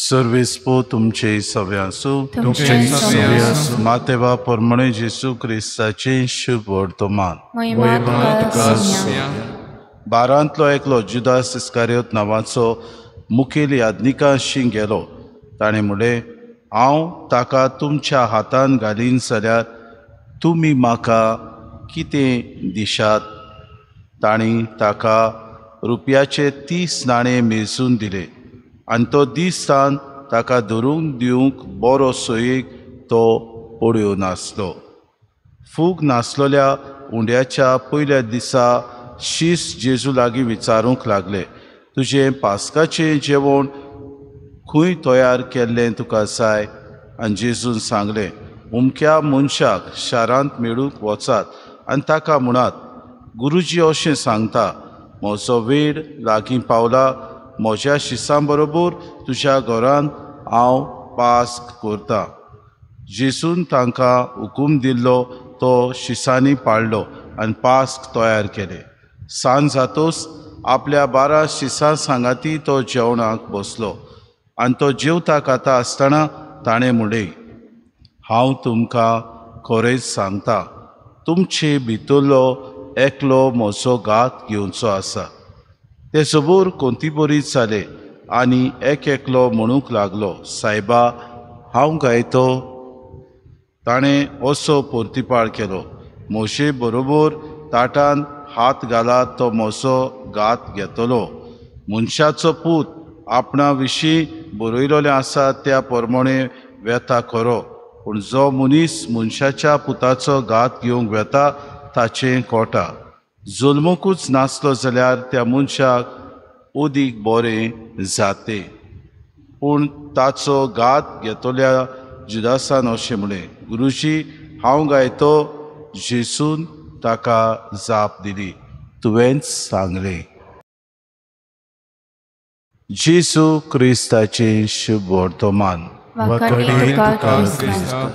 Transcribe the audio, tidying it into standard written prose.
सर्वेस्पो तुमचे सवे आसूं. तुमचे सवे आसूं. मातेवा परमणे जेसू क्रिस्ताचे शुभ वर्तमान. महिमा तुका सिंया. बारांतलो एकलो जुदास इस्कारियोत नांवाचो मुखेल याज्ञिकाशी गेलो. ताणें म्हणलें, हांव ताका तुमच्या हातान घालीन जाल्यार तुमी म्हाका कितें दिशात? तांणी ताका रुपयाचे 30 नाणे मेजून दिले आनी तो दीस सावन ताका धरून दिवंक बरो सोयेक तो पळयो नासलो. फूग नासलोल्या उंड्याच्या पयल्या दिसा शीस जेजू लागीं विचारूंक लागले, तुजें पास्काचें जेवण खंय तयार केल्लें तुका जाय? आनी जेजून सांगलें, उमक्या मनशाक शारांत मेळूंक वचात आनी ताका म्हणात, गुरुजी अशें सांगता, म्हजो वेळ लागीं पावला, म्हज्या शिसां बरोबर तुज्या घरांत हांव पास्क करतां. जेजून तांकां हुकूम दिल्लो तो शिसांनी पाळ्ळो आनी पास्क तयार केलें. सांज जातोच आपल्या 12 शिसां सांगाती तो जेवणाक बसलो आनी तो जेवता खाता आसतना ताणें म्हणलें, हांव तुमकां खरेंच सांगता, तुमचे भितरलो एकलो म्हजो घात घेवचो आसा. ते सबूर कोंती बरीच जाले आनी एकलो म्हणूंक लागलो, सायबा हांव गायतो. ताणें असो परतीपाळ केलो, म्हजे बरोबर ताटान हात घालात तो म्हजो घात घेतलो. मनशाचो पूत आपणा विशीं बरयलोलें आसा त्या प्रमाणे वेता खरो, पूण जो मनीस मनशाच्या पुताचो घात घेवंक वेता ताचें कोटा. जल्मोकूच नासलो जाल्यार त्या मनशाक ओदीक बरें जातें. पूण ताचो घात घेतल्या जुदासान अशें म्हणलें, गुरुजी हांव गायतो. जेजून ताका जाप दिली, तुवेंच सांगलें. जेजू क्रिस्ताचें शुभ वर्तमान. वखणी तुका क्रिस्ता.